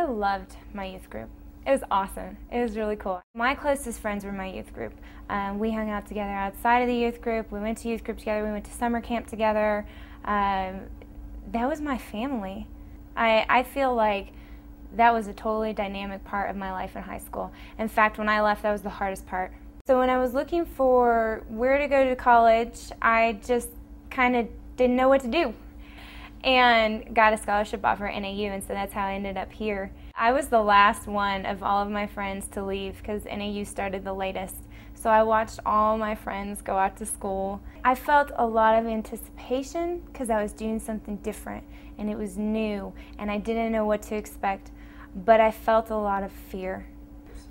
I loved my youth group. It was awesome. It was really cool. My closest friends were my youth group. We hung out together outside of the youth group. We went to youth group together. We went to summer camp together. That was my family. I feel like that was a totally dynamic part of my life in high school. In fact, when I left, that was the hardest part. So when I was looking for where to go to college, I just kind of didn't know what to do, and got a scholarship offer at NAU, and so that's how I ended up here. I was the last one of all of my friends to leave because NAU started the latest. So I watched all my friends go out to school. I felt a lot of anticipation because I was doing something different and it was new and I didn't know what to expect, but I felt a lot of fear.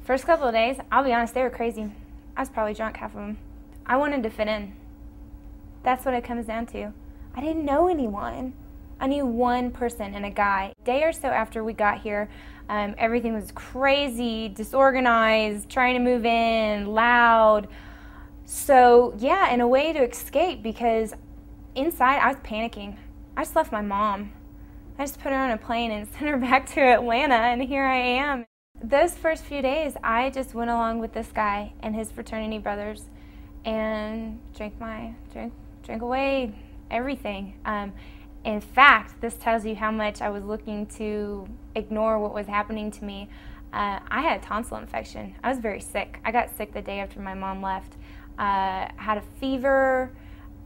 First couple of days, I'll be honest, they were crazy. I was probably drunk half of them. I wanted to fit in. That's what it comes down to. I didn't know anyone. I knew one person and a guy. A day or so after we got here, everything was crazy, disorganized, trying to move in, loud. So yeah, in a way to escape, because inside I was panicking. I just left my mom. I just put her on a plane and sent her back to Atlanta, and here I am. Those first few days, I just went along with this guy and his fraternity brothers and drank away everything. In fact, this tells you how much I was looking to ignore what was happening to me. I had a tonsil infection. I was very sick. I got sick the day after my mom left. Had a fever,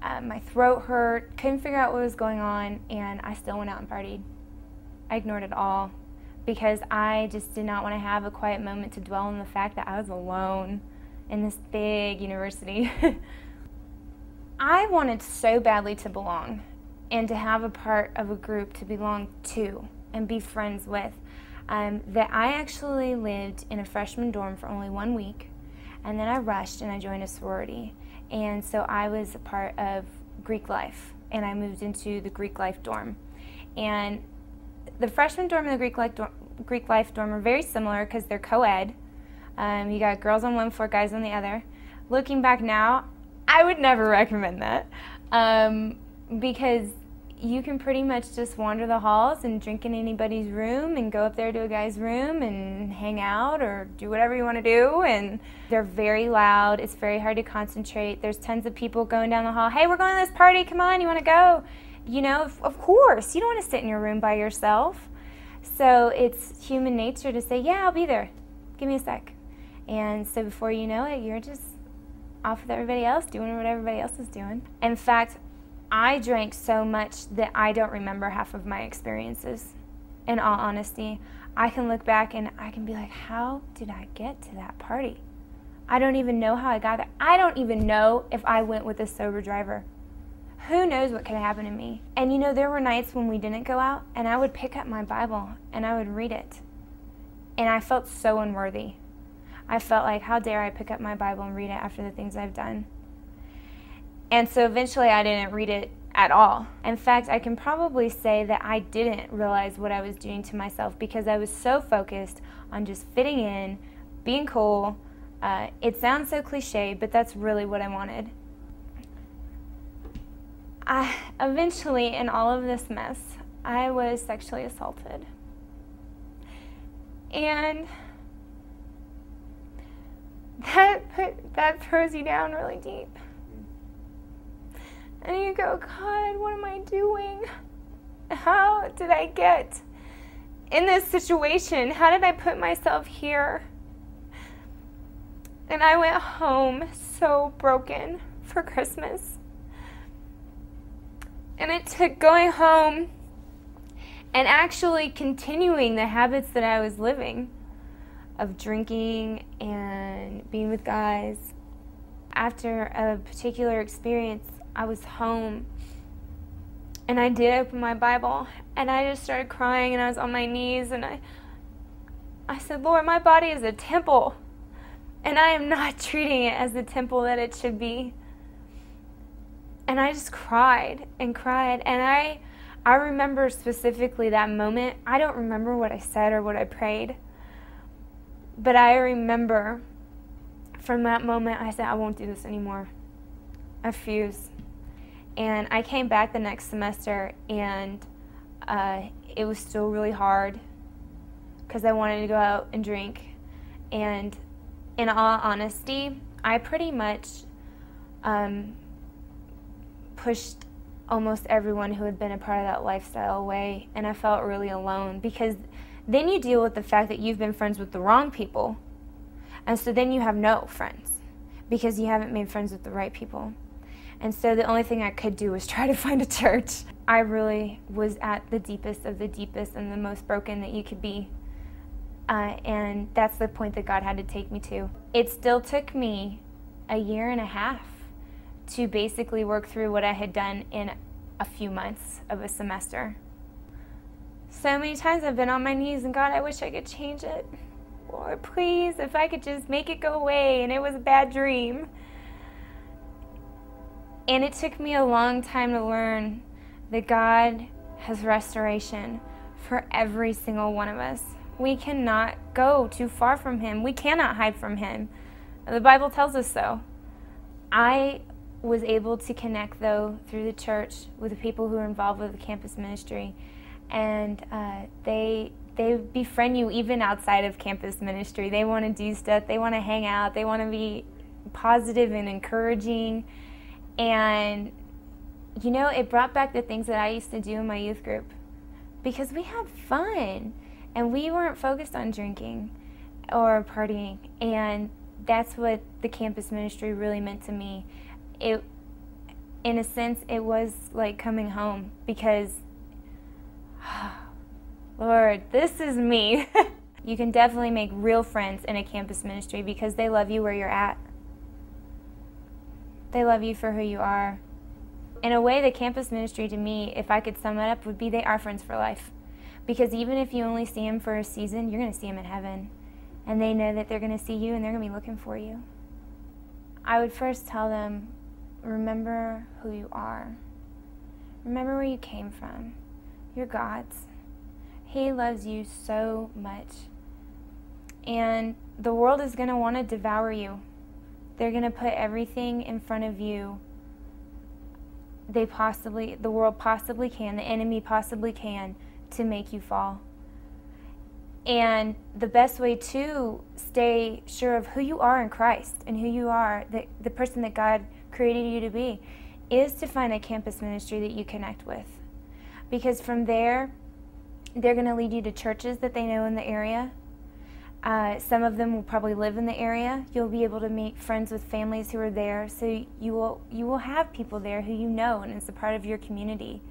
my throat hurt, couldn't figure out what was going on, and I still went out and partied. I ignored it all because I just did not want to have a quiet moment to dwell on the fact that I was alone in this big university. I wanted so badly to belong and to have a part of a group to belong to and be friends with, that I actually lived in a freshman dorm for only 1 week, and then I rushed and I joined a sorority. And so I was a part of Greek life, and I moved into the Greek life dorm. And the freshman dorm and the Greek life dorm are very similar because they're co-ed. You got girls on one floor, guys on the other. Looking back now, I would never recommend that. Because you can pretty much just wander the halls and drink in anybody's room and go up there to a guy's room and hang out or do whatever you want to do, and they're very loud. It's very hard to concentrate. There's tons of people going down the hall. Hey, we're going to this party, come on, you want to go? You know, of course, you don't want to sit in your room by yourself. So it's human nature to say, yeah, I'll be there, give me a sec. And so before you know it, you're just off with everybody else, doing what everybody else is doing. In fact, I drank so much that I don't remember half of my experiences. In all honesty, I can look back and I can be like, how did I get to that party? I don't even know how I got there. I don't even know if I went with a sober driver. Who knows what could happen to me? And you know, there were nights when we didn't go out and I would pick up my Bible and I would read it. And I felt so unworthy. I felt like, how dare I pick up my Bible and read it after the things I've done? And so eventually I didn't read it at all. In fact, I can probably say that I didn't realize what I was doing to myself because I was so focused on just fitting in, being cool. It sounds so cliche, but that's really what I wanted. Eventually, in all of this mess, I was sexually assaulted. And that throws you down really deep. And you go, God, what am I doing? How did I get in this situation? How did I put myself here? And I went home so broken for Christmas. And it took going home and actually continuing the habits that I was living of drinking and being with guys. After a particular experience, I was home and I did open my Bible and I just started crying and I was on my knees and I said, Lord, my body is a temple and I am not treating it as the temple that it should be. And I just cried and cried, and I remember specifically that moment. I don't remember what I said or what I prayed, but I remember from that moment I said, I won't do this anymore. I refuse. And I came back the next semester, and it was still really hard because I wanted to go out and drink. And in all honesty, I pretty much pushed almost everyone who had been a part of that lifestyle away, and I felt really alone, because then you deal with the fact that you've been friends with the wrong people, and so then you have no friends because you haven't made friends with the right people. And so the only thing I could do was try to find a church. I really was at the deepest of the deepest and the most broken that you could be. And that's the point that God had to take me to. It still took me a year and a half to basically work through what I had done in a few months of a semester. So many times I've been on my knees and God, I wish I could change it. Lord, please, if I could just make it go away and it was a bad dream. And it took me a long time to learn that God has restoration for every single one of us. We cannot go too far from Him. We cannot hide from Him. The Bible tells us so. I was able to connect, though, through the church with the people who are involved with the campus ministry. And they befriend you even outside of campus ministry. They want to do stuff. They want to hang out. They want to be positive and encouraging. And, you know, it brought back the things that I used to do in my youth group, because we had fun and we weren't focused on drinking or partying. And that's what the campus ministry really meant to me. In a sense, it was like coming home, because, Lord, this is me. You can definitely make real friends in a campus ministry because they love you where you're at. They love you for who you are. In a way, the campus ministry to me, if I could sum it up, would be they are friends for life. Because even if you only see them for a season, you're going to see them in heaven. And they know that they're going to see you and they're going to be looking for you. I would first tell them, remember who you are. Remember where you came from. You're God's. He loves you so much. And the world is going to want to devour you. They're going to put everything in front of you the world possibly can, the enemy possibly can, to make you fall. And the best way to stay sure of who you are in Christ and who you are, the person that God created you to be, is to find a campus ministry that you connect with. Because from there, they're going to lead you to churches that they know in the area. Some of them will probably live in the area. You'll be able to make friends with families who are there, so you will have people there who you know, and it's a part of your community.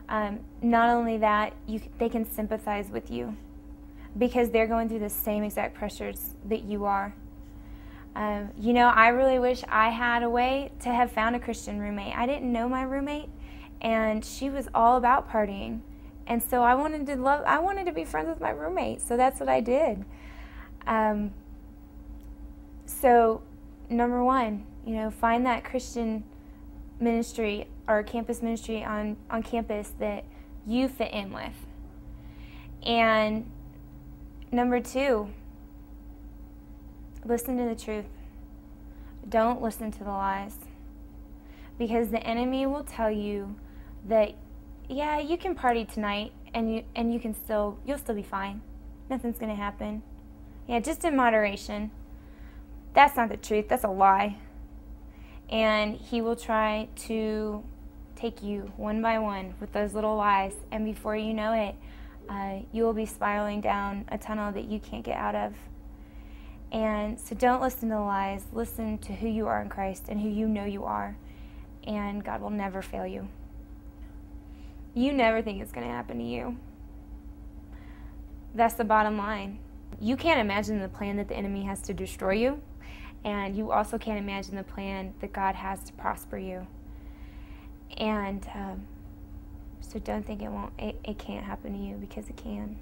Not only that, they can sympathize with you because they're going through the same exact pressures that you are. You know, I really wish I had a way to have found a Christian roommate. I didn't know my roommate, and she was all about partying, and so I wanted to be friends with my roommate, so that's what I did. So, number one, you know, find that Christian ministry or campus ministry on campus that you fit in with. And number two, listen to the truth. Don't listen to the lies. Because the enemy will tell you that, yeah, you can party tonight and you'll still be fine. Nothing's going to happen. Yeah, just in moderation. That's not the truth. That's a lie. And he will try to take you one by one with those little lies. And before you know it, you will be spiraling down a tunnel that you can't get out of. And so don't listen to the lies. Listen to who you are in Christ and who you know you are. And God will never fail you. You never think it's going to happen to you. That's the bottom line. You can't imagine the plan that the enemy has to destroy you, and you also can't imagine the plan that God has to prosper you. And so don't think it can't happen to you, because it can.